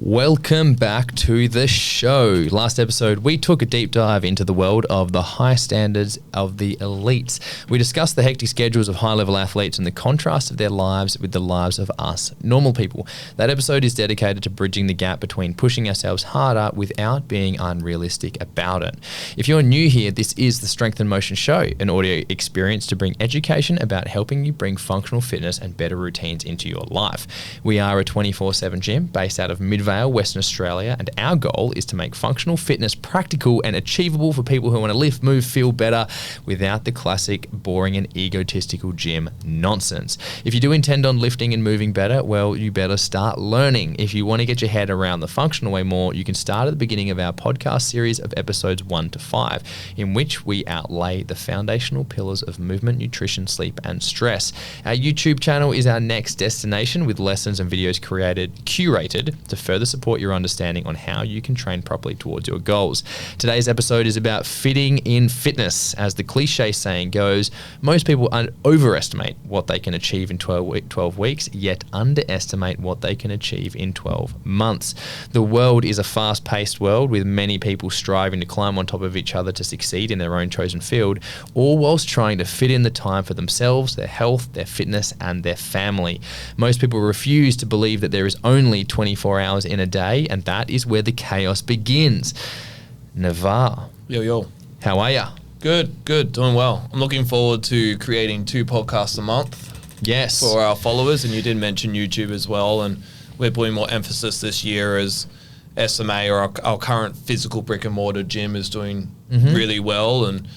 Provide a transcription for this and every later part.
Welcome back to the show. Last episode, we took a deep dive into the world of the high standards of the elites. We discussed the hectic schedules of high-level athletes and the contrast of their lives with the lives of us normal people. That episode is dedicated to bridging the gap between pushing ourselves harder without being unrealistic about it. If you're new here, this is the Strength and Motion Show, an audio experience to bring education about helping you bring functional fitness and better routines into your life. We are a 24/7 gym based out of Midvale, Western Australia, and our goal is to make functional fitness practical and achievable for people who want to lift, move, feel better without the classic boring and egotistical gym nonsense. If you do intend on lifting and moving better, well, you better start learning. If you want to get your head around the functional way more, you can start at the beginning of our podcast series of episodes 1 to 5, in which we outlay the foundational pillars of movement, nutrition, sleep, and stress. Our YouTube channel is our next destination, with lessons and videos curated to further support your understanding on how you can train properly towards your goals. Today's episode is about fitting in fitness. As the cliche saying goes, most people overestimate what they can achieve in 12 weeks, yet underestimate what they can achieve in 12 months. The world is a fast-paced world, with many people striving to climb on top of each other to succeed in their own chosen field, all whilst trying to fit in the time for themselves, their health, their fitness, and their family. Most people refuse to believe that there is only 24 hours in a day, and that is where the chaos begins. Navar. Yo. How are ya? Good. Doing well. I'm looking forward to creating 2 podcasts a month. Yes. For our followers, and you did mention YouTube as well, and we're putting more emphasis this year as SMA, or our current physical brick and mortar gym, is doing really well, and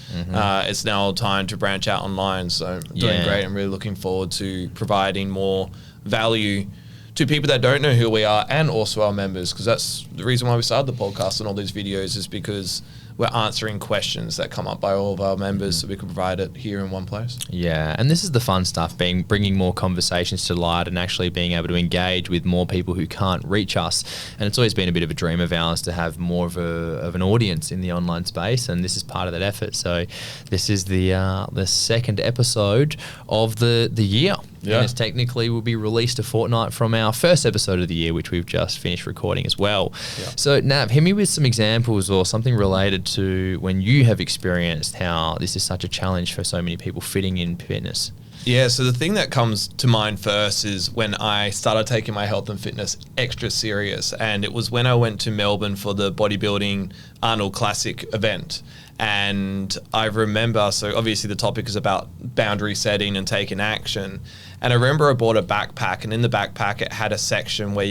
it's now time to branch out online. So doing great. I'm really looking forward to providing more value to people that don't know who we are, and also our members, because that's the reason why we started the podcast and all these videos, is because we're answering questions that come up by all of our members, so we can provide it here in one place. Yeah, and this is the fun stuff, bringing more conversations to light and actually being able to engage with more people who can't reach us. And it's always been a bit of a dream of ours to have more of an audience in the online space, and this is part of that effort. So this is the second episode of the year. Yeah. And it's technically will be released a fortnight from our first episode of the year, which we've just finished recording as well. Yeah. So Nav, hit me with some examples or something related to when you have experienced how this is such a challenge for so many people fitting in fitness. Yeah, so the thing that comes to mind first is when I started taking my health and fitness extra serious, and it was when I went to Melbourne for the bodybuilding Arnold Classic event. And I remember, so obviously the topic is about boundary setting and taking action. And I remember I bought a backpack, and in the backpack it had a section where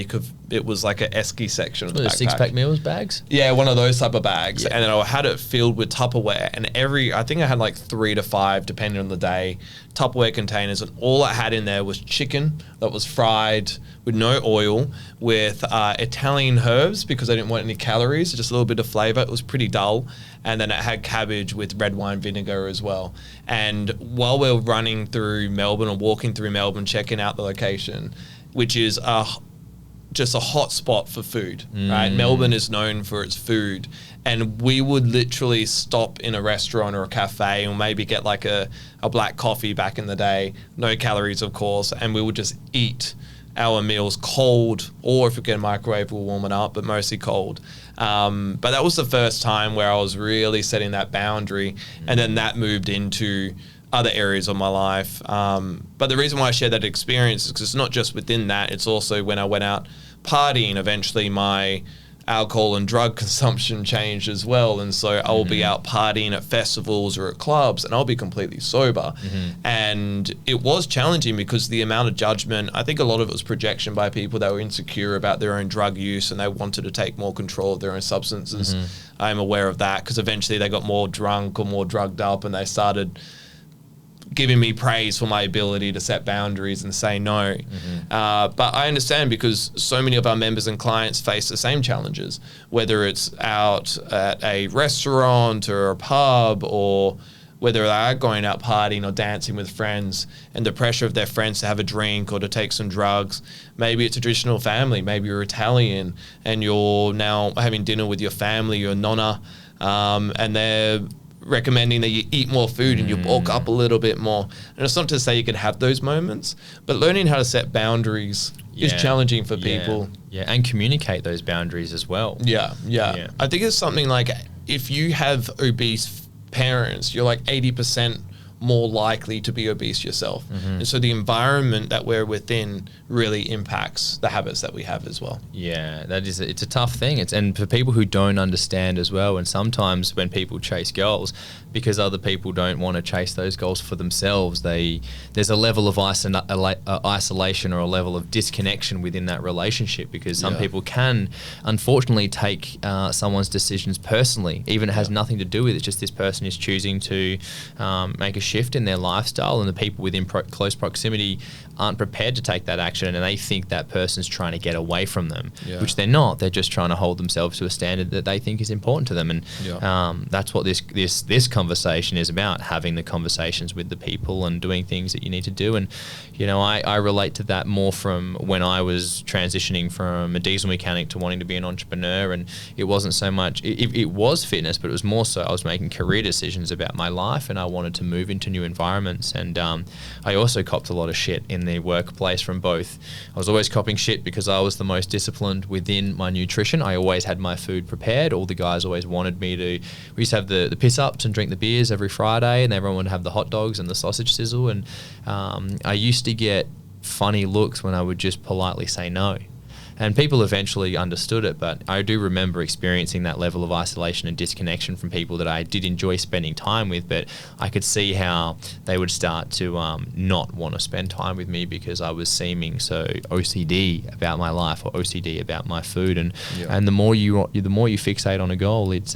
it was like a esky section of the backpack. 6-pack meals bags? Yeah, one of those type of bags. Yeah. And then I had it filled with Tupperware, and I think I had like 3 to 5, depending on the day, Tupperware containers, and all I had in there was chicken that was fried with no oil, with Italian herbs, because I didn't want any calories, just a little bit of flavor. It was pretty dull. And then it had cabbage with red wine vinegar as well. And while we're running through Melbourne, or walking through Melbourne, checking out the location, which is just a hot spot for food, right? Melbourne is known for its food. And we would literally stop in a restaurant or a cafe, and maybe get like a black coffee back in the day, no calories, of course, and we would just eat our meals cold, or if we get a microwave, we'll warm it up, but mostly cold. But that was the first time where I was really setting that boundary, and then that moved into other areas of my life. But the reason why I share that experience is because it's not just within that, it's also when I went out partying, eventually my alcohol and drug consumption changed as well. And so I will be out partying at festivals or at clubs, and I'll be completely sober. And it was challenging because the amount of judgment, I think a lot of it was projection by people that were insecure about their own drug use, and they wanted to take more control of their own substances. I'm aware of that, because eventually they got more drunk or more drugged up, and they started giving me praise for my ability to set boundaries and say no. But I understand, because so many of our members and clients face the same challenges, whether it's out at a restaurant or a pub, or whether they are going out partying or dancing with friends, and the pressure of their friends to have a drink or to take some drugs. Maybe it's a traditional family, maybe you're Italian and you're now having dinner with your family, your nonna, and they're recommending that you eat more food and you bulk up a little bit more. And it's not to say you could have those moments, but learning how to set boundaries is challenging for people. Yeah, and communicate those boundaries as well. Yeah. I think it's something like if you have obese parents, you're like 80% more likely to be obese yourself. And so the environment that we're within really impacts the habits that we have as well. Yeah, it's a tough thing. And for people who don't understand as well, and sometimes when people chase goals, because other people don't want to chase those goals for themselves, there's a level of isolation or a level of disconnection within that relationship, because some people can unfortunately take someone's decisions personally, even it has nothing to do with it, just this person is choosing to make a shift in their lifestyle, and the people within close proximity aren't prepared to take that action, and they think that person's trying to get away from them, which they're not. They're just trying to hold themselves to a standard that they think is important to them, and that's what this conversation is about, having the conversations with the people and doing things that you need to do. And I relate to that more from when I was transitioning from a diesel mechanic to wanting to be an entrepreneur, and it wasn't so much it was fitness, but it was more so I was making career decisions about my life, and I wanted to move into new environments. And I also copped a lot of shit in the workplace from both. I was always copping shit because I was the most disciplined within my nutrition. I always had my food prepared. All the guys always wanted me to. We used to have the piss ups and drink the beers every Friday, and everyone would have the hot dogs and the sausage sizzle. And I used to get funny looks when I would just politely say no. And people eventually understood it, but I do remember experiencing that level of isolation and disconnection from people that I did enjoy spending time with, but I could see how they would start to not want to spend time with me because I was seeming so OCD about my life or OCD about my food. And the more you fixate on a goal, it's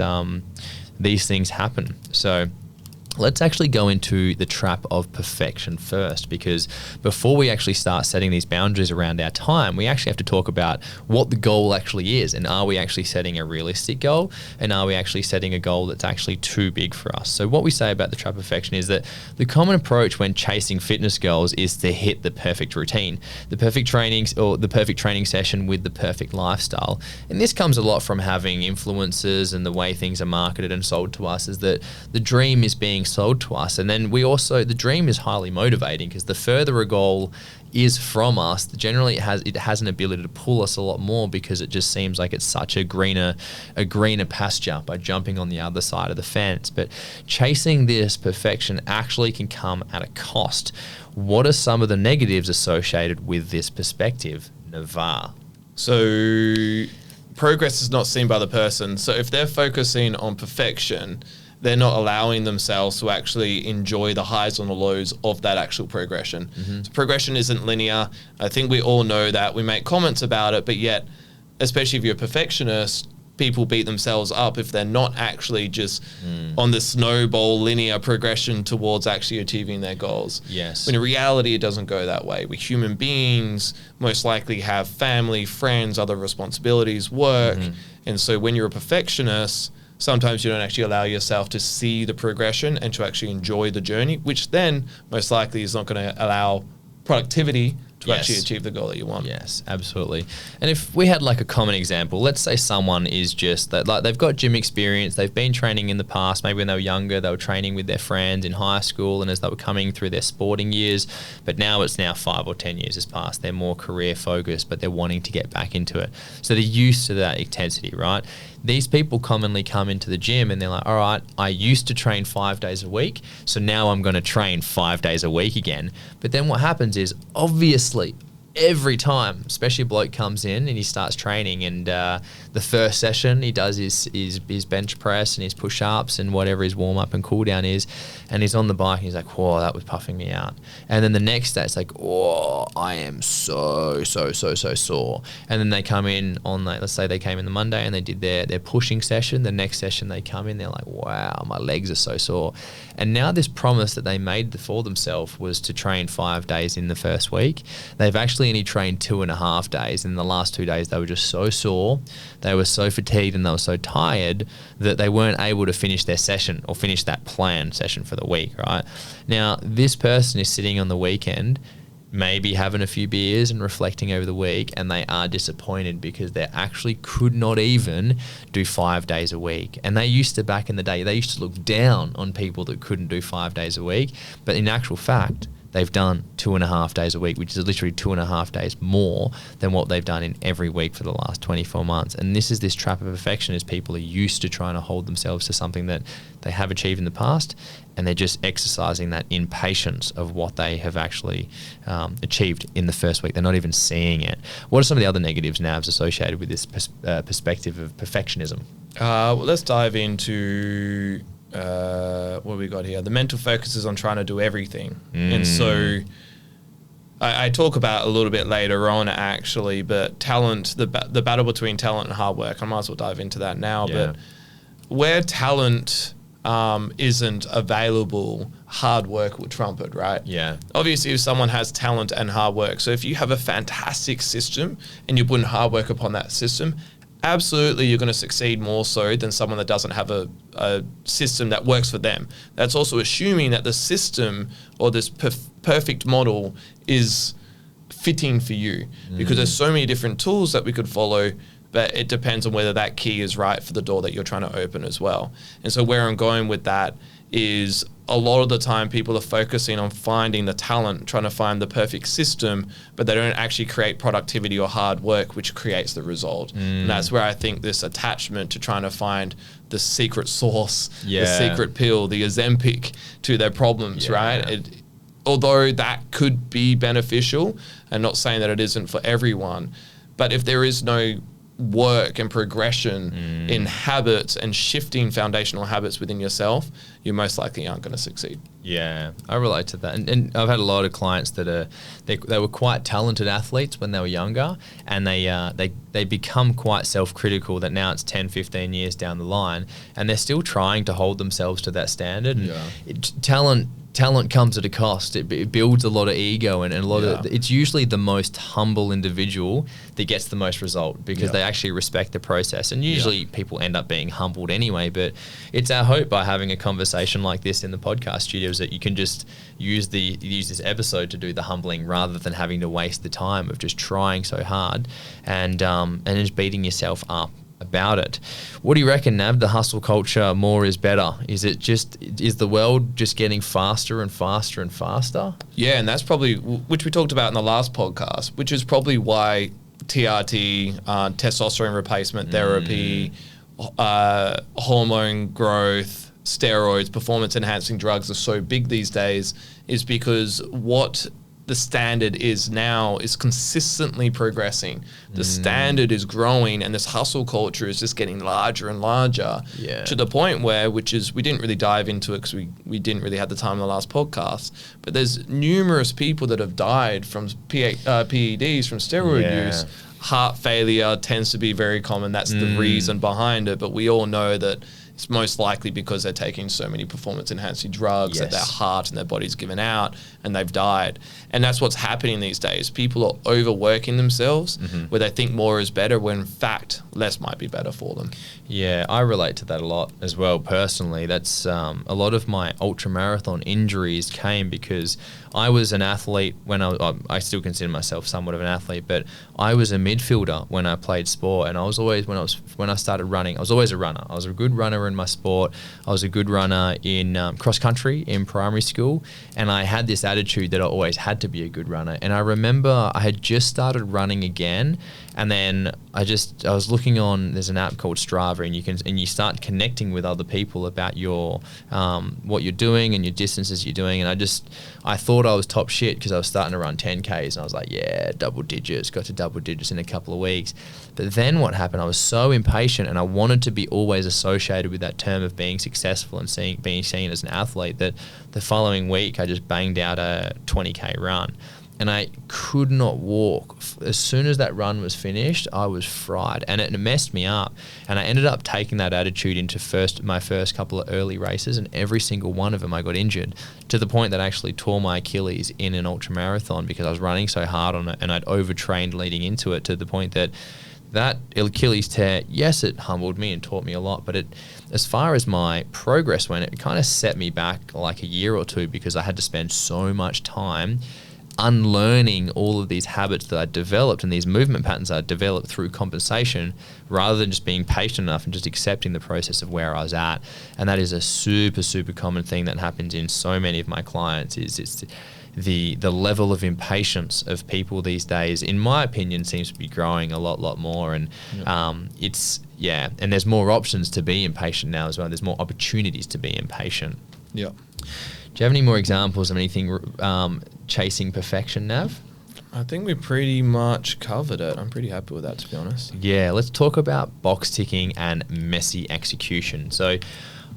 these things happen. So let's actually go into the trap of perfection first, because before we actually start setting these boundaries around our time, we actually have to talk about what the goal actually is, and are we actually setting a realistic goal, and are we actually setting a goal that's actually too big for us? So what we say about the trap of perfection is that the common approach when chasing fitness goals is to hit the perfect routine, the perfect trainings or the perfect training session with the perfect lifestyle. And this comes a lot from having influencers and the way things are marketed and sold to us, is that the dream is being sold to us. And then the dream is highly motivating, because the further a goal is from us, generally it has an ability to pull us a lot more, because it just seems like it's such a greener pasture by jumping on the other side of the fence. But chasing this perfection actually can come at a cost. What are some of the negatives associated with this perspective, Navar? So progress is not seen by the person. So if they're focusing on perfection, they're not allowing themselves to actually enjoy the highs and the lows of that actual progression. So progression isn't linear. I think we all know that. We make comments about it, but yet, especially if you're a perfectionist, people beat themselves up if they're not actually just on the snowball linear progression towards actually achieving their goals. Yes. When in reality, it doesn't go that way. We human beings most likely have family, friends, other responsibilities, work. And so when you're a perfectionist, sometimes you don't actually allow yourself to see the progression and to actually enjoy the journey, which then most likely is not going to allow productivity to actually achieve the goal that you want. Yes, absolutely. And if we had like a common example, let's say someone is just that, like, they've got gym experience, they've been training in the past, maybe when they were younger, they were training with their friends in high school and as they were coming through their sporting years, but now 5 or 10 years has passed. They're more career focused, but they're wanting to get back into it. So they're used to that intensity, right? These people commonly come into the gym and they're like, all right, I used to train 5 days a week, so now I'm going to train 5 days a week again. But then what happens is, obviously, every time, especially a bloke comes in and he starts training, and the first session he does his bench press and his push-ups and whatever his warm-up and cool-down is, and he's on the bike and he's like, whoa, that was puffing me out. And then the next day it's like, oh, I am so sore. And then they come in on, let's say they came in the Monday and they did their pushing session. The next session they come in, they're like, wow, my legs are so sore. And now this promise that they made for themselves was to train 5 days in the first week. They've actually only trained 2.5 days. In the last 2 days, they were just so sore, they were so fatigued, and they were so tired that they weren't able to finish their session or finish that planned session for the week, right? Now, this person is sitting on the weekend, maybe having a few beers and reflecting over the week, and they are disappointed because they actually could not even do 5 days a week. And they used to, back in the day, they used to look down on people that couldn't do 5 days a week, but in actual fact, they've done 2.5 days a week, which is literally 2.5 days more than what they've done in every week for the last 24 months. And this is this trap of perfection, is people are used to trying to hold themselves to something that they have achieved in the past, and they're just exercising that impatience of what they have actually achieved in the first week. They're not even seeing it. What are some of the other negatives, Navs, associated with this perspective of perfectionism? Well, let's dive into what we got here. The mental focus is on trying to do everything. And so I talk about a little bit later on, actually, but talent, the battle between talent and hard work, I might as well dive into that now. Yeah. But where talent isn't available, hard work will trump it, right? Yeah. Obviously, if someone has talent and hard work, so if you have a fantastic system and you put in hard work upon that system, absolutely you're going to succeed more so than someone that doesn't have a system that works for them. That's also assuming that the system or this perfect model is fitting for you, because there's so many different tools that we could follow, but it depends on whether that key is right for the door that you're trying to open as well. And so where I'm going with that is, a lot of the time people are focusing on finding the talent, trying to find the perfect system, but they don't actually create productivity or hard work, which creates the result. And that's where I think this attachment to trying to find the secret sauce, the secret pill, the Ozempic to their problems, right? Although that could be beneficial, and not saying that it isn't for everyone, but if there is no work and progression in habits and shifting foundational habits within yourself, you most likely aren't going to succeed. Yeah, I relate to that. And I've had a lot of clients that they were quite talented athletes when they were younger, and they become quite self-critical that now it's 10, 15 years down the line, and they're still trying to hold themselves to that standard. And talent comes at a cost. It builds a lot of ego, and a lot of, it's usually the most humble individual that gets the most result, because they actually respect the process. And usually people end up being humbled anyway, but it's our hope by having a conversation like this in the podcast studios that you can just use this episode to do the humbling, rather than having to waste the time of just trying so hard and just beating yourself up about it. What do you reckon, Nav? The hustle culture, more is better. Is the world just getting faster and faster and faster? Yeah, and that's probably, which we talked about in the last podcast, which is probably why TRT, testosterone replacement therapy, hormone growth, steroids, performance enhancing drugs are so big these days, is because what the standard is now is consistently progressing. The standard is growing, and this hustle culture is just getting larger and larger, to the point where, which is, we didn't really dive into it because we didn't really have the time in the last podcast, but there's numerous people that have died from PEDs, from steroid use. Heart failure tends to be very common. That's the reason behind it, but we all know that it's most likely because they're taking so many performance-enhancing drugs that their heart and their body's given out, and they've died. And that's what's happening these days. People are overworking themselves, where they think more is better, when in fact less might be better for them. Yeah, I relate to that a lot as well personally. That's a lot of my ultramarathon injuries came because I was an athlete when I still consider myself somewhat of an athlete, but I was a midfielder when I played sport, and I was always, when I started running, I was always a runner. I was a good runner in my sport. I was a good runner in cross country in primary school, and I had this attitude that I always had to be a good runner. And I remember I had just started running again, and then I was looking on, there's an app called Strava, and you start connecting with other people about your what you're doing and your distances you're doing. And I thought I was top shit because I was starting to run 10Ks, and I was like, yeah, double digits, got to double digits in a couple of weeks. But then what happened, I was so impatient, and I wanted to be always associated with that term of being successful and being seen as an athlete, that the following week I just banged out a 20K run. And I could not walk. As soon as that run was finished, I was fried, and it messed me up. And I ended up taking that attitude into my first couple of early races, and every single one of them I got injured, to the point that I actually tore my Achilles in an ultramarathon because I was running so hard on it, and I'd overtrained leading into it, to the point that Achilles tear, yes, it humbled me and taught me a lot, but as far as my progress went, it kind of set me back like a year or two, because I had to spend so much time unlearning all of these habits that I developed and these movement patterns I developed through compensation, rather than just being patient enough and just accepting the process of where I was at. And that is a super, super common thing that happens in so many of my clients. the level of impatience of people these days, in my opinion, seems to be growing a lot more. And and there's more options to be impatient now as well. There's more opportunities to be impatient. Yeah. Do you have any more examples of anything chasing perfection, Nav? I think we pretty much covered it. I'm pretty happy with that, to be honest. Yeah, let's talk about box ticking and messy execution. So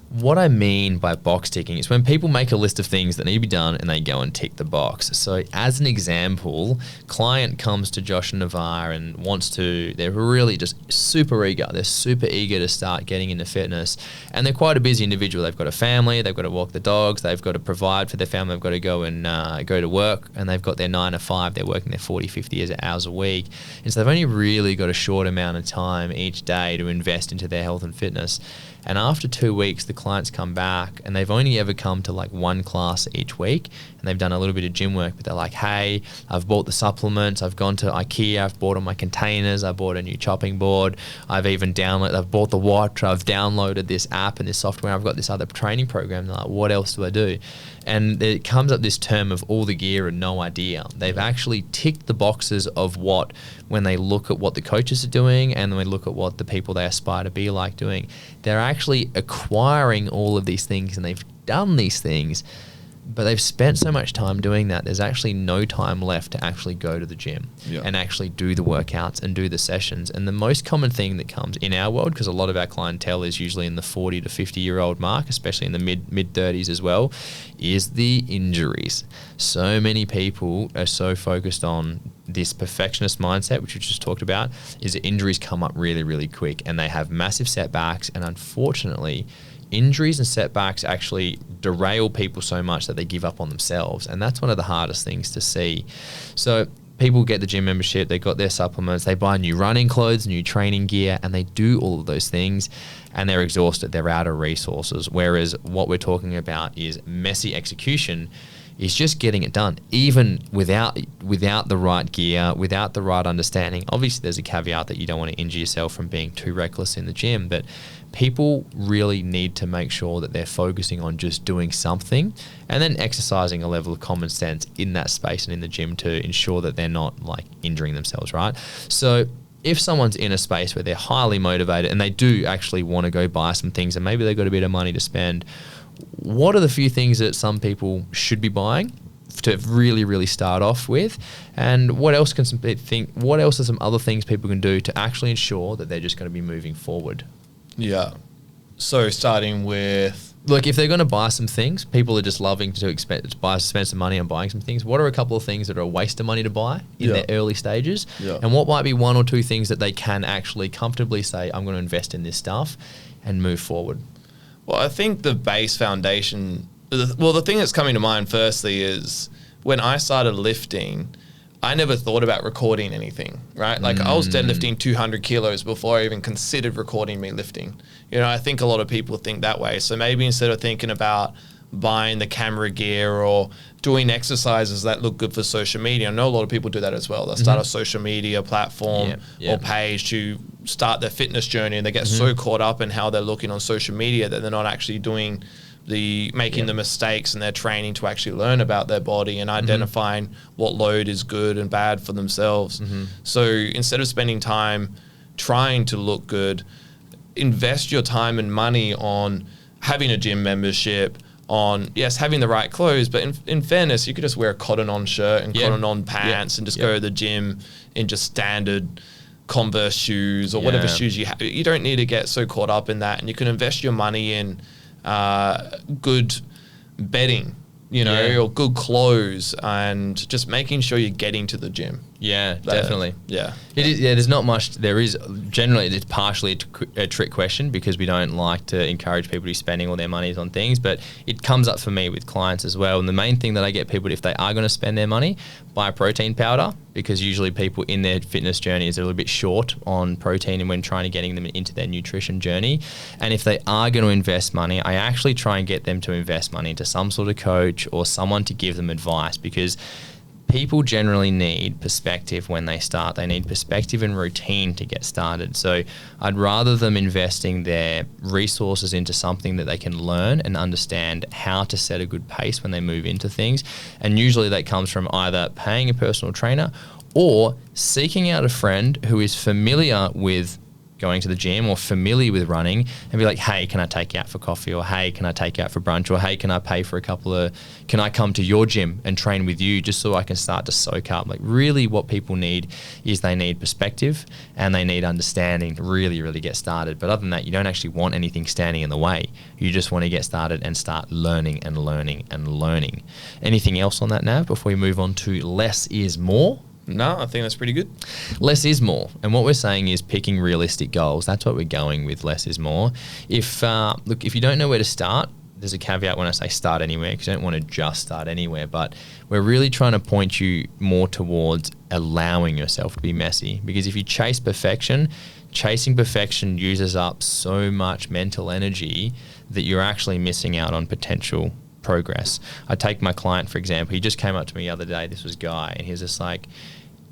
what I mean by box ticking is when people make a list of things that need to be done and they go and tick the box. So as an example, client comes to Josh and Navarre and they're really just super eager. They're super eager to start getting into fitness, and they're quite a busy individual. They've got a family, they've got to walk the dogs, they've got to provide for their family, they've got to go and go to work, and they've got their 9 to 5. They're working their 40, 50 hours a week. And so they've only really got a short amount of time each day to invest into their health and fitness. And after 2 weeks, the clients come back and they've only ever come to like one class each week, and they've done a little bit of gym work, but they're like, hey, I've bought the supplements, I've gone to IKEA, I've bought all my containers, I bought a new chopping board, I've bought the watch, I've downloaded this app and this software, I've got this other training program. They're like, what else do I do? And it comes up this term of all the gear and no idea. They've actually ticked the boxes of when they look at what the coaches are doing and when they look at what the people they aspire to be like doing, they're actually acquiring all of these things, and they've done these things, but they've spent so much time doing that, there's actually no time left to actually go to the gym and actually do the workouts and do the sessions. And the most common thing that comes in our world, because a lot of our clientele is usually in the 40 to 50-year-old mark, especially in the mid-30s as well, is the injuries. So many people are so focused on this perfectionist mindset, which we just talked about, is that injuries come up really, really quick and they have massive setbacks. And unfortunately, injuries and setbacks actually derail people so much that they give up on themselves. And that's one of the hardest things to see. So people get the gym membership, they got their supplements, they buy new running clothes, new training gear, and they do all of those things, and they're exhausted, they're out of resources. Whereas what we're talking about is messy execution, is just getting it done, even without the right gear, without the right understanding. Obviously, there's a caveat that you don't want to injure yourself from being too reckless in the gym, but people really need to make sure that they're focusing on just doing something and then exercising a level of common sense in that space and in the gym to ensure that they're not like injuring themselves, right? So if someone's in a space where they're highly motivated and they do actually want to go buy some things and maybe they've got a bit of money to spend, what are the few things that some people should be buying to really, really start off with? And what else are some other things people can do to actually ensure that they're just going to be moving forward? Yeah. So starting with... Look, if they're going to buy some things, people are just loving to spend some money on buying some things. What are a couple of things that are a waste of money to buy in their early stages? Yeah. And what might be one or two things that they can actually comfortably say, I'm going to invest in this stuff and move forward? Well, I think the base foundation... the thing that's coming to mind firstly is when I started lifting, I never thought about recording anything, right? Like I was deadlifting 200 kilos before I even considered recording me lifting. You know, I think a lot of people think that way. So maybe instead of thinking about buying the camera gear or doing exercises that look good for social media, I know a lot of people do that as well. They'll start a social media platform or page to start their fitness journey, and they get so caught up in how they're looking on social media that they're not actually doing making the mistakes in their training to actually learn about their body and identifying what load is good and bad for themselves. So instead of spending time trying to look good, invest your time and money on having a gym membership, on, yes, having the right clothes, but in fairness, you could just wear a cotton on shirt and cotton on pants and just go to the gym in just standard Converse shoes or whatever shoes you have. You don't need to get so caught up in that, and you can invest your money in good bedding, or good clothes, and just making sure you're getting to the gym. Yeah, definitely. Yeah. It is, there's not much. There is generally, it's partially a trick question because we don't like to encourage people to be spending all their monies on things, but it comes up for me with clients as well. And the main thing that I get people, if they are going to spend their money, buy a protein powder, because usually people in their fitness journey is a little bit short on protein and when trying to getting them into their nutrition journey. And if they are going to invest money, I actually try and get them to invest money into some sort of coach or someone to give them advice, because people generally need perspective when they start. They need perspective and routine to get started. So I'd rather them investing their resources into something that they can learn and understand how to set a good pace when they move into things. And usually that comes from either paying a personal trainer or seeking out a friend who is familiar with going to the gym or familiar with running and be like, hey, can I take you out for coffee? Or hey, can I take you out for brunch? Or hey, can I pay for can I come to your gym and train with you just so I can start to soak up? Like really what people need is they need perspective and they need understanding to really, really get started. But other than that, you don't actually want anything standing in the way. You just want to get started and start learning and learning and learning. Anything else on that, Nav, before we move on to less is more? No, I think that's pretty good. Less is more. And what we're saying is picking realistic goals. That's what we're going with less is more. If you don't know where to start, there's a caveat when I say start anywhere because you don't want to just start anywhere. But we're really trying to point you more towards allowing yourself to be messy. Because if you chase perfection, chasing perfection uses up so much mental energy that you're actually missing out on potential progress. I take my client, for example. He just came up to me the other day. This was Guy. And he was just like,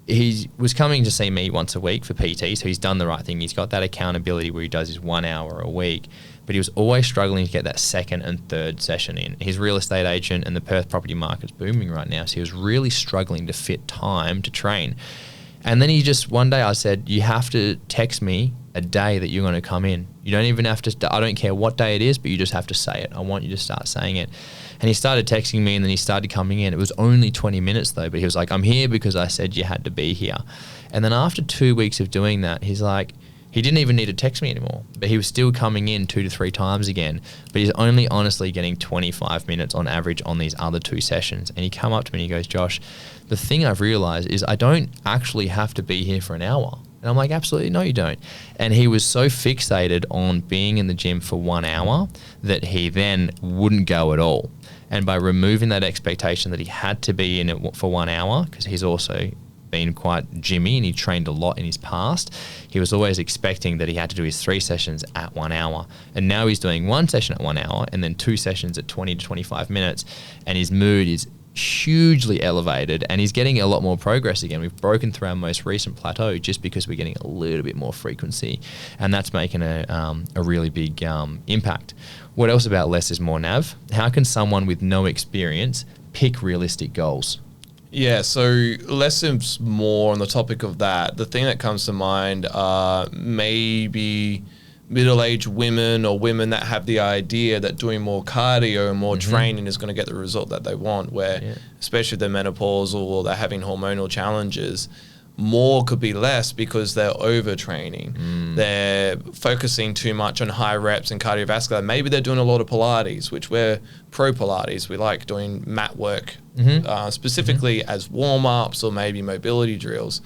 he was coming to see me once a week for PT, so he's done the right thing. He's got that accountability where he does his 1 hour a week, but he was always struggling to get that second and third session in. He's a real estate agent and the Perth property market's booming right now, so he was really struggling to fit time to train. And then one day I said, you have to text me a day that you're going to come in. You don't even have to, I don't care what day it is, but you just have to say it. I want you to start saying it. And he started texting me and then he started coming in. It was only 20 minutes though, but he was like, I'm here because I said you had to be here. And then after 2 weeks of doing that, he's like, he didn't even need to text me anymore, but he was still coming in 2 to 3 times again. But he's only honestly getting 25 minutes on average on these other 2 sessions. And he come up to me and he goes, Josh, the thing I've realized is I don't actually have to be here for an hour. And I'm like, absolutely, no, you don't. And he was so fixated on being in the gym for 1 hour that he then wouldn't go at all. And by removing that expectation that he had to be in it for 1 hour, because he's also been quite gymmy and he trained a lot in his past, he was always expecting that he had to do his 3 sessions at 1 hour. And now he's doing 1 session at 1 hour and then 2 sessions at 20 to 25 minutes. And his mood is hugely elevated and he's getting a lot more progress again. We've broken through our most recent plateau just because we're getting a little bit more frequency, and that's making a really big impact. What else about less is more, Nav? How can someone with no experience pick realistic goals? Yeah, so less is more on the topic of that. The thing that comes to mind are maybe middle-aged women or women that have the idea that doing more cardio and more training is going to get the result that they want, where especially if they're menopausal or they're having hormonal challenges, more could be less because they're overtraining. They're focusing too much on high reps and cardiovascular. Maybe they're doing a lot of Pilates, which we're pro Pilates. We like doing mat work specifically as warm-ups or maybe mobility drills.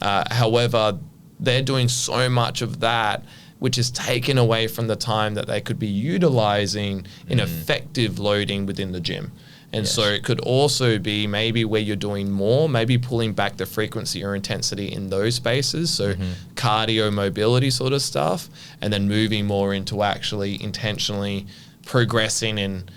However, they're doing so much of that which is taken away from the time that they could be utilizing in effective loading within the gym. And so it could also be maybe where you're doing more, maybe pulling back the frequency or intensity in those spaces. So cardio, mobility sort of stuff, and then moving more into actually intentionally progressing in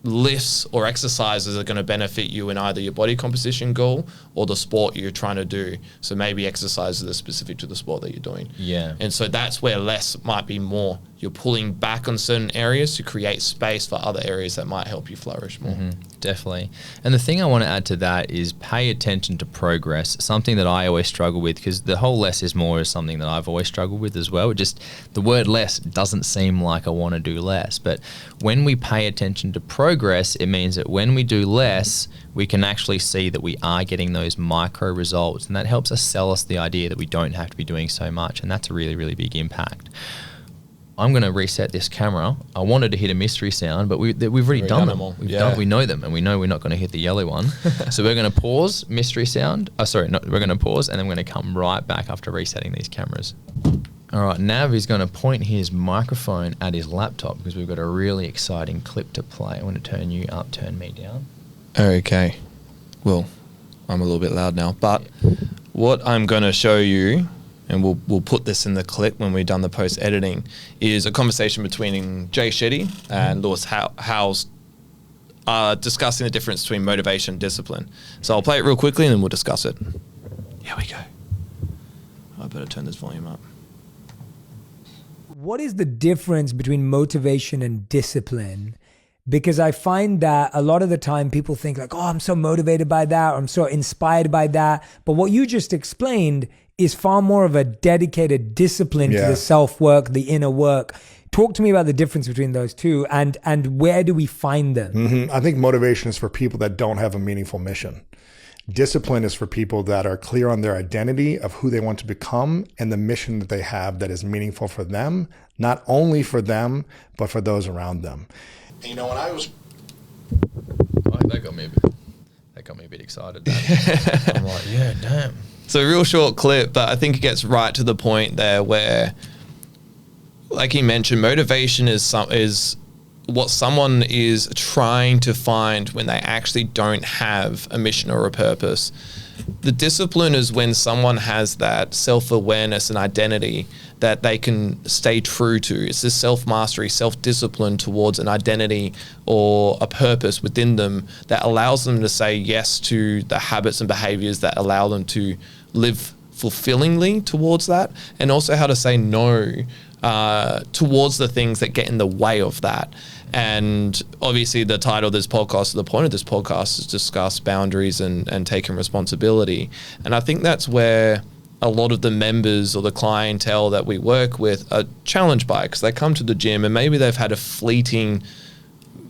lifts or exercises that are going to benefit you in either your body composition goal or the sport you're trying to do. So maybe exercises that are specific to the sport that you're doing. Yeah. And so that's where less might be more. You're pulling back on certain areas to create space for other areas that might help you flourish more. Definitely. And the thing I want to add to that is pay attention to progress, something that I always struggle with, because the whole less is more is something that I've always struggled with as well. Just the word less doesn't seem like I want to do less. But when we pay attention to progress, it means that when we do less, we can actually see that we are getting those micro results. And that helps us sell us the idea that we don't have to be doing so much. And that's a really, really big impact. I'm going to reset this camera. I wanted to hit a mystery sound, but we've already done them. We know them, and we know we're not going to hit the yellow one. So we're going to pause mystery sound. We're going to pause, and then we're going to come right back after resetting these cameras. All right, Nav is going to point his microphone at his laptop because we've got a really exciting clip to play. I want to turn you up, turn me down. Okay. Well, I'm a little bit loud now, but what I'm going to show you, and we'll put this in the clip when we've done the post-editing, is a conversation between Shetty and Lewis Howells discussing the difference between motivation and discipline. So I'll play it real quickly and then we'll discuss it. Here we go. I better turn this volume up. What is the difference between motivation and discipline? Because I find that a lot of the time people think like, oh, I'm so motivated by that, or I'm so inspired by that. But what you just explained is far more of a dedicated discipline to the self-work, the inner work. Talk to me about the difference between those two, and where do we find them? I think motivation is for people that don't have a meaningful mission. Discipline is for people that are clear on their identity of who they want to become and the mission that they have that is meaningful for them, not only for them, but for those around them. And, when I was... That got me a bit excited. I'm like, yeah, damn. So a real short clip, but I think it gets right to the point there where, like he mentioned, motivation is what someone is trying to find when they actually don't have a mission or a purpose. The discipline is when someone has that self-awareness and identity that they can stay true to. It's this self-mastery, self-discipline towards an identity or a purpose within them that allows them to say yes to the habits and behaviors that allow them to live fulfillingly towards that, and also how to say no towards the things that get in the way of that. And obviously the title of this podcast, the point of this podcast, is discuss boundaries and taking responsibility. And I think that's where a lot of the members or the clientele that we work with are challenged by, because they come to the gym and maybe they've had a fleeting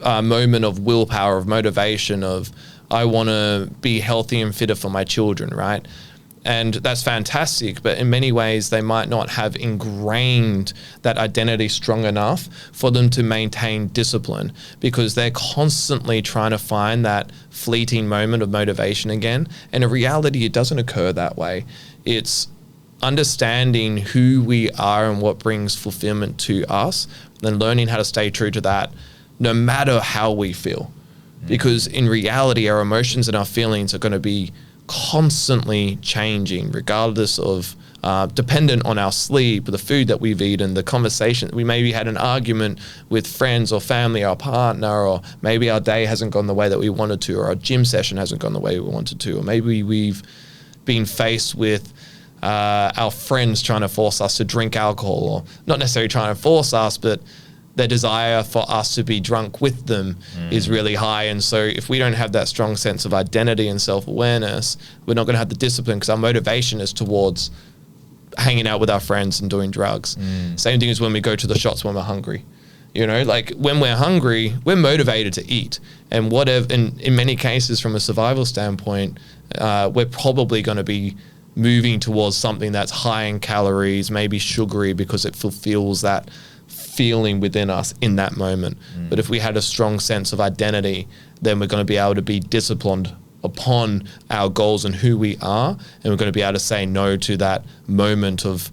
moment of willpower, of motivation, of I want to be healthy and fitter for my children, right? And that's fantastic, but in many ways they might not have ingrained that identity strong enough for them to maintain discipline, because they're constantly trying to find that fleeting moment of motivation again. And in reality, it doesn't occur that way. It's understanding who we are and what brings fulfillment to us, and learning how to stay true to that no matter how we feel. Because in reality, our emotions and our feelings are going to be constantly changing, regardless of dependent on our sleep, the food that we've eaten, the conversation. We maybe had an argument with friends or family, our partner, or maybe our day hasn't gone the way that we wanted to, or our gym session hasn't gone the way we wanted to, or maybe we've been faced with our friends trying to force us to drink alcohol, or not necessarily trying to force us, but their desire for us to be drunk with them is really high. And so if we don't have that strong sense of identity and self-awareness, we're not going to have the discipline, because our motivation is towards hanging out with our friends and doing drugs. Same thing as when we go to the shops when we're hungry. Like when we're hungry, we're motivated to eat. And whatever, in many cases from a survival standpoint, we're probably going to be moving towards something that's high in calories, maybe sugary, because it fulfills that feeling within us in that moment. But if we had a strong sense of identity, then we're going to be able to be disciplined upon our goals and who we are, and we're going to be able to say no to that moment of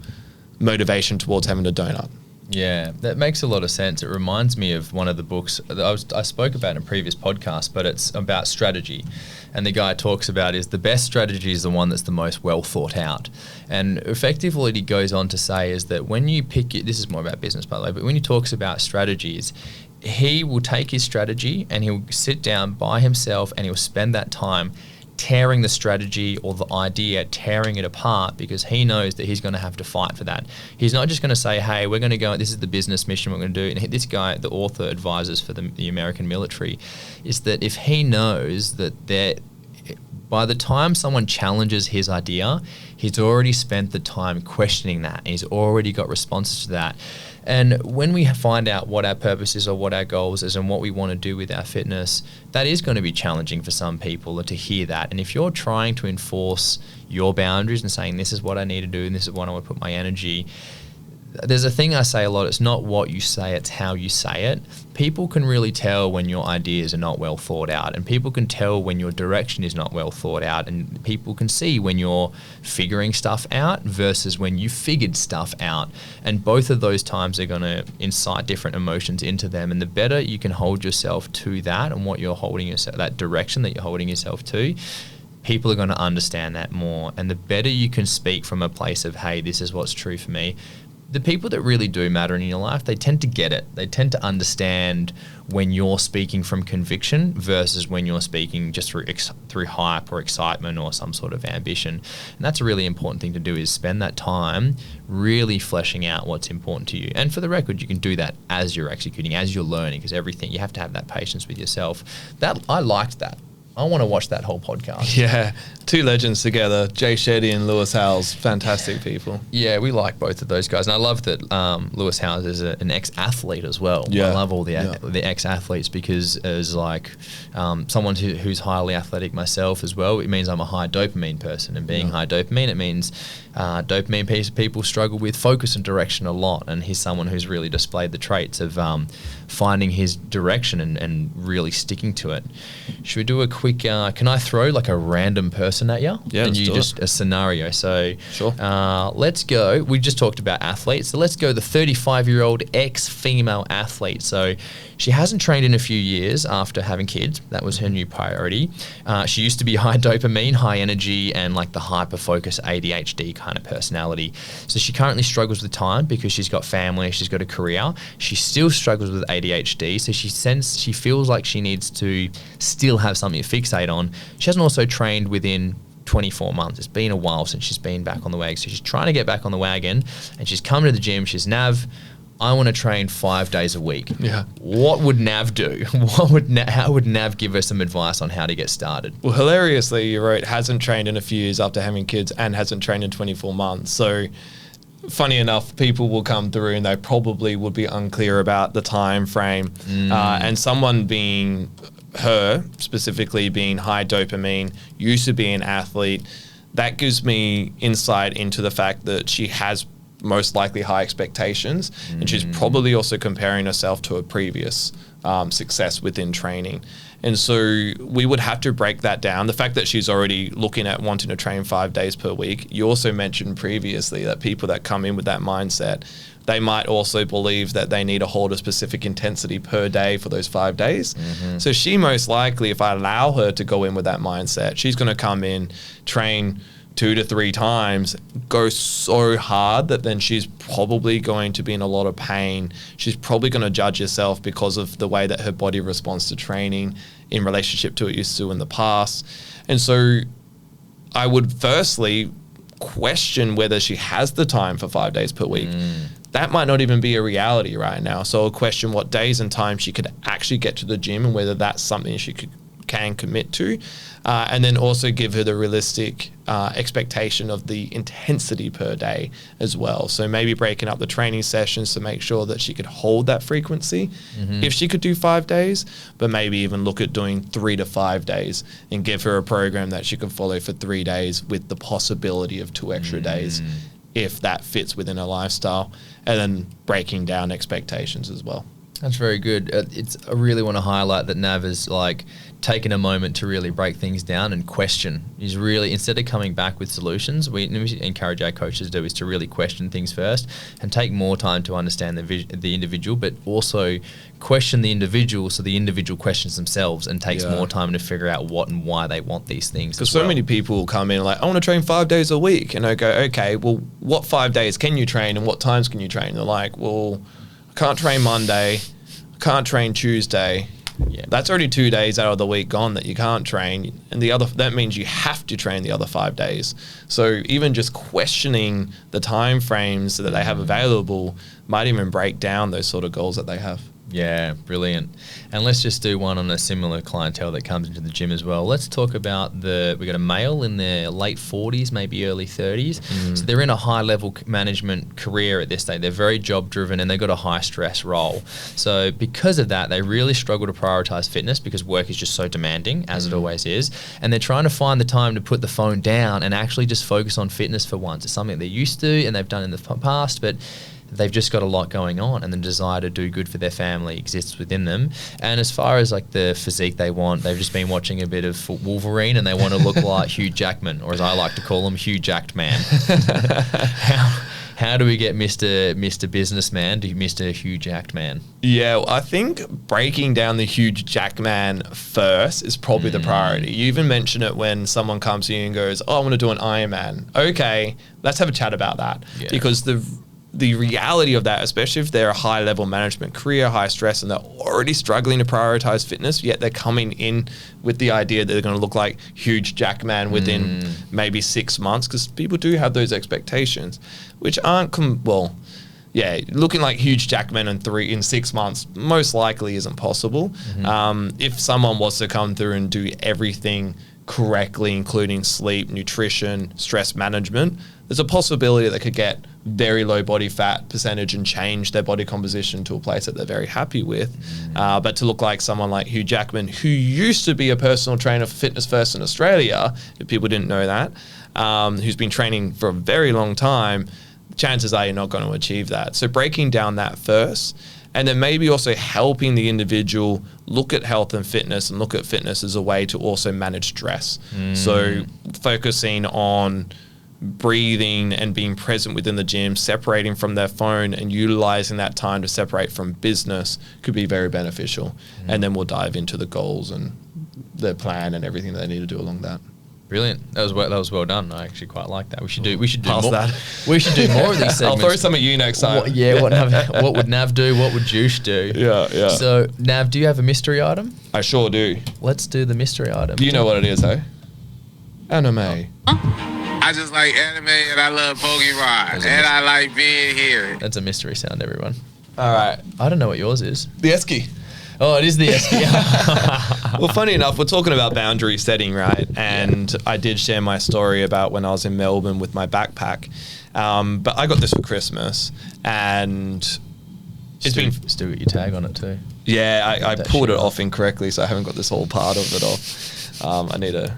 motivation towards having a donut. Yeah, that makes a lot of sense. It reminds me of one of the books that I spoke about in a previous podcast, but it's about strategy. And the guy talks about is the best strategy is the one that's the most well thought out. And effectively what he goes on to say is that when you pick, this is more about business by the way, but when he talks about strategies, he will take his strategy and he'll sit down by himself and he'll spend that time tearing the strategy or the idea, tearing it apart, because he knows that he's going to have to fight for that. He's not just going to say, hey, we're going to go, this is the business mission we're going to do. And this guy, the author, advises for the American military, is that if he knows that by the time someone challenges his idea, he's already spent the time questioning that. And he's already got responses to that. And when we find out what our purpose is or what our goals is and what we want to do with our fitness, that is going to be challenging for some people to hear that. And if you're trying to enforce your boundaries and saying, this is what I need to do and this is what I want to put my energy, there's a thing I say a lot, it's not what you say, it's how you say it. People can really tell when your ideas are not well thought out, and people can tell when your direction is not well thought out, and people can see when you're figuring stuff out versus when you figured stuff out. And both of those times are going to incite different emotions into them. And the better you can hold yourself to that and what you're holding yourself, that direction that you're holding yourself to, people are going to understand that more. And the better you can speak from a place of, hey, this is what's true for me, the people that really do matter in your life, they tend to get it. They tend to understand when you're speaking from conviction versus when you're speaking just through hype or excitement or some sort of ambition. And that's a really important thing to do, is spend that time really fleshing out what's important to you. And for the record, you can do that as you're executing, as you're learning, because everything, you have to have that patience with yourself. That I liked that. I want to watch that whole podcast. Yeah, two legends together, Jay Shetty and Lewis Howells, fantastic people. Yeah, we like both of those guys. And I love that Lewis Howells is an ex-athlete as well. Yeah. I love all the ex-athletes, because as like someone who's highly athletic myself as well, it means I'm a high dopamine person. And being high dopamine, it means dopamine people struggle with focus and direction a lot. And he's someone who's really displayed the traits of finding his direction and really sticking to it. Should we do a quick, can I throw like a random person at you? Yeah, and let's you do just a scenario. So Sure. Let's go. We just talked about athletes. So let's go the 35-year-old ex-female athlete. So she hasn't trained in a few years after having kids. That was her new priority. She used to be high dopamine, high energy, and like the hyper-focus ADHD kind of personality. So she currently struggles with time because she's got family, she's got a career. She still struggles with ADHD. So she feels like she needs to still have something to fixate on. She hasn't also trained within 24 months. It's been a while since she's been back on the wagon. So she's trying to get back on the wagon, and she's come to the gym. She's, Nav, I want to train 5 days a week. Yeah. What would Nav do? How would Nav give her some advice on how to get started? Well, hilariously, you wrote hasn't trained in a few years after having kids and hasn't trained in 24 months. So funny enough, people will come through and they probably would be unclear about the time frame. And someone being her, specifically being high dopamine, used to be an athlete, that gives me insight into the fact that she has most likely high expectations, and she's probably also comparing herself to a previous success within training. And so we would have to break that down. The fact that she's already looking at wanting to train 5 days per week, you also mentioned previously that people that come in with that mindset, they might also believe that they need to hold a specific intensity per day for those 5 days. So she most likely, if I allow her to go in with that mindset, she's going to come in, train 2 to 3 times, go so hard that then she's probably going to be in a lot of pain. She's probably going to judge herself because of the way that her body responds to training in relationship to it used to in the past. And so I would firstly question whether she has the time for 5 days per week. That might not even be a reality right now. So I'll question what days and times she could actually get to the gym and whether that's something she can commit to. And then also give her the realistic expectation of the intensity per day as well. So maybe breaking up the training sessions to make sure that she could hold that frequency if she could do 5 days, but maybe even look at doing 3 to 5 days and give her a program that she could follow for 3 days with the possibility of 2 extra days if that fits within her lifestyle, and then breaking down expectations as well. That's very good. I really want to highlight that Nav has like taken a moment to really break things down and question. He's really, instead of coming back with solutions, we encourage our coaches to do is to really question things first and take more time to understand the individual, but also question the individual so the individual questions themselves and takes more time to figure out what and why they want these things. Because so many people will come in like, I want to train 5 days a week. And I go, okay, well, what 5 days can you train and what times can you train? And they're like, well, I can't train Monday, I can't train Tuesday. Yeah. That's already 2 days out of the week gone that you can't train, and that means you have to train the other 5 days. So even just questioning the time frames that they have available might even break down those sort of goals that they have. Yeah, brilliant. And let's just do one on a similar clientele that comes into the gym as well. Let's talk about we got a male in their late 40s, maybe early 30s. So they're in a high level management career at this stage. They're very job driven and they've got a high stress role. So because of that, they really struggle to prioritize fitness because work is just so demanding, as it always is. And they're trying to find the time to put the phone down and actually just focus on fitness for once. It's something they're used to and they've done in the past, but they've just got a lot going on, and the desire to do good for their family exists within them. And as far as like the physique they want, they've just been watching a bit of Wolverine and they want to look like Hugh Jackman, or as I like to call him, Hugh Jacked Man. How do we get Mr. Businessman to Mr. Hugh Jacked Man? Yeah, well, I think breaking down the Hugh Jackman first is probably the priority. You even mention it when someone comes to you and goes, oh, I want to do an Ironman. Okay, let's have a chat about that. Yeah. Because the reality of that, especially if they're a high level management career, high stress, and they're already struggling to prioritize fitness, yet they're coming in with the idea that they're going to look like huge Jackman within maybe 6 months, because people do have those expectations, which aren't, looking like huge Jackman in 6 months most likely isn't possible. If someone was to come through and do everything correctly, including sleep, nutrition, stress management, there's a possibility that they could get very low body fat percentage and change their body composition to a place that they're very happy with. But to look like someone like Hugh Jackman, who used to be a personal trainer for Fitness First in Australia, if people didn't know that, who's been training for a very long time, chances are you're not going to achieve that. So breaking down that first, and then maybe also helping the individual look at health and fitness and look at fitness as a way to also manage stress. So focusing on breathing and being present within the gym, separating from their phone and utilizing that time to separate from business could be very beneficial. And then we'll dive into the goals and their plan and everything that they need to do along that. Brilliant. That was well done. I actually quite like that. We should do Pass more. that. We should do more of these segments. I'll throw some at you next time. What would Nav do? What would Juice do? Yeah. So Nav, do you have a mystery item? I sure do. Let's do the mystery item. You know what it is, eh? Anime. I just like anime and I love Pokemon and I like being here. That's a mystery sound, everyone. All right. I don't know what yours is. The Esky. Oh, it is the SQ. Well, funny enough, we're talking about boundary setting, right? And I did share my story about when I was in Melbourne with my backpack. But I got this for Christmas, and it's been... Still got your tag on it too. Yeah, I pulled it off incorrectly, so I haven't got this whole part of it off. I need to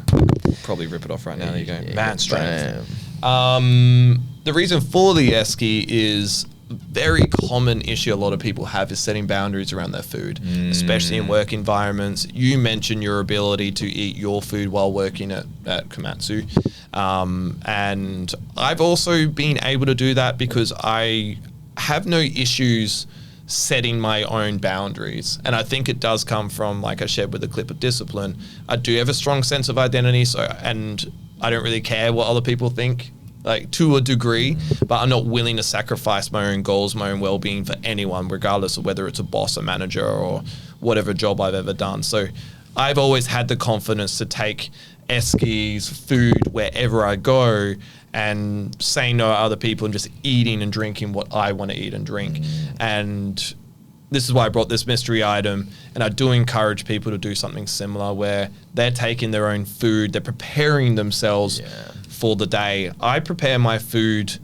probably rip it off right now. There you go. Man, strength. The reason for the Esky is... very common issue a lot of people have is setting boundaries around their food, especially in work environments. You mentioned your ability to eat your food while working at Komatsu. And I've also been able to do that because I have no issues setting my own boundaries. And I think it does come from, like I shared with the clip of discipline, I do have a strong sense of identity, and I don't really care what other people think. Like to a degree, but I'm not willing to sacrifice my own goals, my own well-being for anyone, regardless of whether it's a boss, a manager, or whatever job I've ever done. So I've always had the confidence to take Eskies, food, wherever I go, and say no to other people and just eating and drinking what I want to eat and drink. And this is why I brought this mystery item, and I do encourage people to do something similar where they're taking their own food, they're preparing themselves for the day. I prepare my food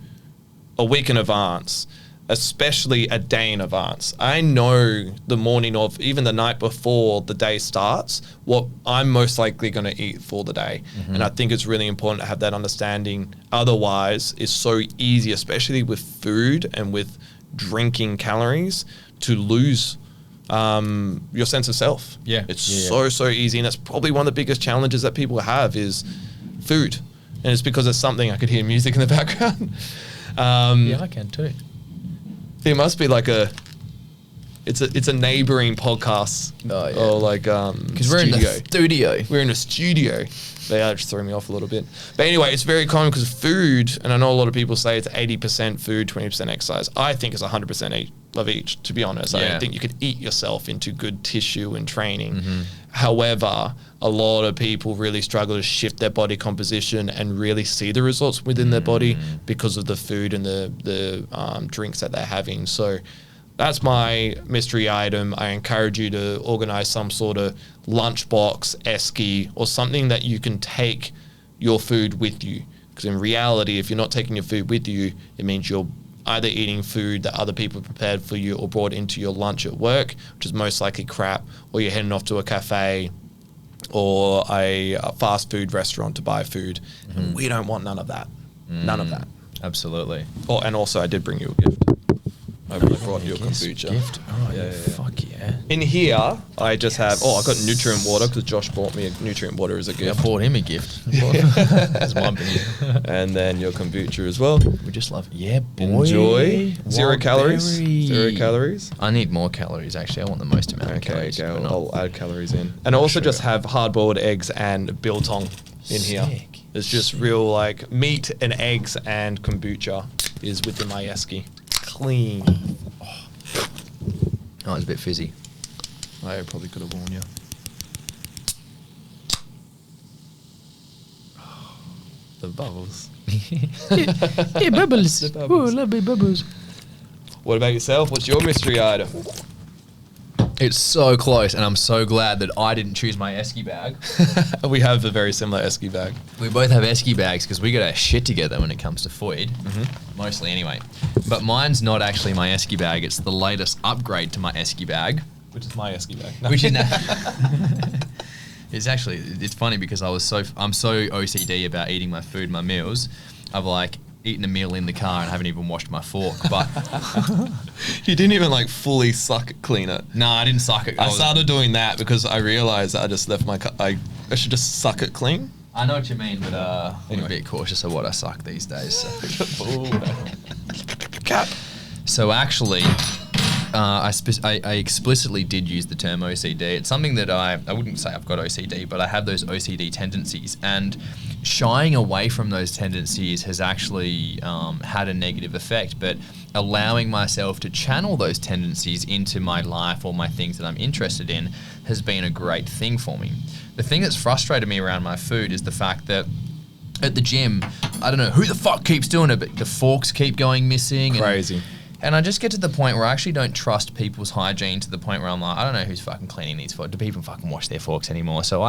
a week in advance, especially a day in advance. I know the morning of, even the night before the day starts, what I'm most likely going to eat for the day. And I think it's really important to have that understanding. Otherwise, it's so easy, especially with food and with drinking calories, to lose your sense of self. It's so easy, and that's probably one of the biggest challenges that people have is food. And it's because it's something, I could hear music in the background. Yeah, I can too. There must be like it's a neighboring podcast. Oh, yeah. Or like, because we're in the studio. We're in a studio. They are just throwing me off a little bit. But anyway, it's very common because food, and I know a lot of people say it's 80% food, 20% exercise. I think it's 100% of each, to be honest. I don't think you could eat yourself into good tissue and training. However, a lot of people really struggle to shift their body composition and really see the results within their body because of the food and the drinks that they're having. So that's my mystery item. I encourage you to organize some sort of lunchbox, esky, or something that you can take your food with you. Because in reality, if you're not taking your food with you, it means you're either eating food that other people prepared for you or brought into your lunch at work, which is most likely crap, or you're heading off to a cafe or a fast food restaurant to buy food. And we don't want none of that. None of that. Absolutely. Oh, and also I did bring you a gift. I brought you a kombucha. Gift? Oh, yeah. Fuck yeah. In here, I just have... Oh, I got nutrient water because Josh bought me a nutrient water as a gift. I bought him a gift. That's my opinion. And then your kombucha as well. We just love... Yeah, boy. Enjoy. Zero calories. Berry. 0 calories. I need more calories, actually. I want the most amount of calories. Okay, but I'll add calories in. And I also just have hard-boiled eggs and biltong in here. Sick. It's just real, like, meat and eggs and kombucha is within my esky. Clean. Oh, it's a bit fizzy. I probably could have warned you. The bubbles. Hey, bubbles. The bubbles. Oh, lovely bubbles. What about yourself? What's your mystery item? It's so close, and I'm so glad that I didn't choose my esky bag. We have a very similar esky bag. We both have esky bags because we got our shit together when it comes to food. Mostly anyway. But mine's not actually my esky bag. It's the latest upgrade to my esky bag. Which is my esky bag. No. Which is it's actually, it's funny because I'm so OCD about eating my food, my meals. I've like eaten a meal in the car and haven't even washed my fork. But You didn't even like fully suck it, clean it. no, I didn't suck it. I started doing that because I realized that I just left my I should just suck it clean. I know what you mean, but I'm Anyway. a bit cautious of what I suck these days. So. Cap. So actually, I explicitly did use the term OCD. It's something that I wouldn't say I've got OCD, but I have those OCD tendencies. And shying away from those tendencies has actually had a negative effect. But allowing myself to channel those tendencies into my life or my things that I'm interested in has been a great thing for me. The thing that's frustrated me around my food is the fact that at the gym, I don't know who the fuck keeps doing it, but the forks keep going missing. Crazy. And I just get to the point where I actually don't trust people's hygiene to the point where I'm like, I don't know who's fucking cleaning these forks. Do people fucking wash their forks anymore? So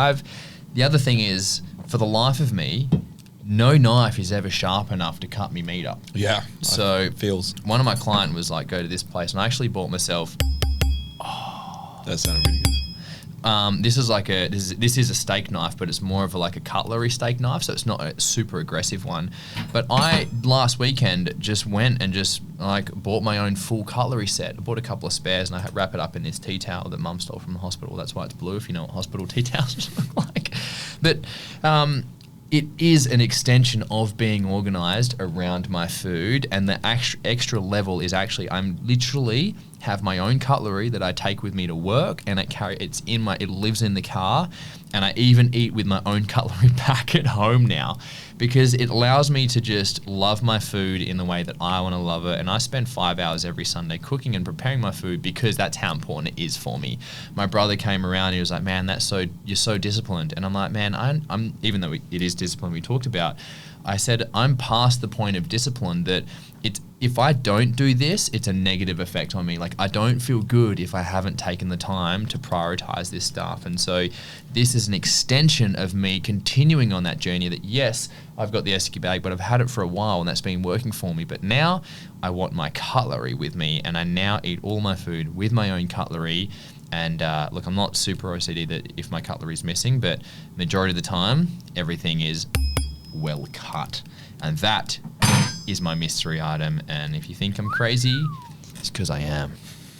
the other thing is, for the life of me, no knife is ever sharp enough to cut me meat up. Yeah. So feels. one of my clients was like, go to this place, and I actually bought myself. That sounded really good. This is a steak knife, but it's more of like a cutlery steak knife, so it's not a super aggressive one. But I last weekend just went and just like bought my own full cutlery set. I bought a couple of spares and I wrap it up in this tea towel that Mum stole from the hospital. That's why it's blue, if you know what hospital tea towels look like. But it is an extension of being organised around my food, and the extra level is actually I'm literally have my own cutlery that I take with me to work, and it lives in the car, and I even eat with my own cutlery back at home now, because it allows me to just love my food in the way that I want to love it. And I spend 5 hours every Sunday cooking and preparing my food because that's how important it is for me. My brother came around and he was like, man, you're so disciplined. And I'm like, man, I'm even though it is discipline we talked about, I said, I'm past the point of discipline that if I don't do this, it's a negative effect on me. Like, I don't feel good if I haven't taken the time to prioritize this stuff. And so this is an extension of me continuing on that journey that, yes, I've got the esky bag, but I've had it for a while and that's been working for me. But now I want my cutlery with me, and I now eat all my food with my own cutlery. And look, I'm not super OCD that if my cutlery is missing, but majority of the time, everything is well cut. And that is my mystery item. And if you think I'm crazy, it's because I am.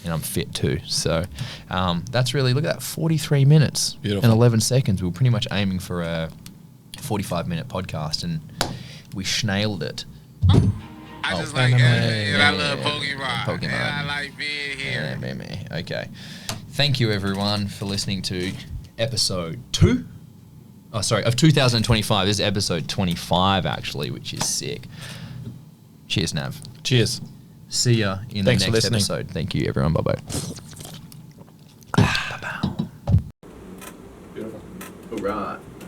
And I'm fit too. So that's really, look at that, 43 minutes Beautiful. and 11 seconds. We were pretty much aiming for a 45-minute podcast, and we snailed it. I just like anime and I love Pokemon. And I like being here. Okay. Thank you, everyone, for listening to episode 2. Oh, sorry, of 2025. This is episode 25, actually, which is sick. Cheers, Nav. Cheers. See ya in Thanks the for next listening. episode. Thank you, everyone. Bye-bye. Beautiful. All right.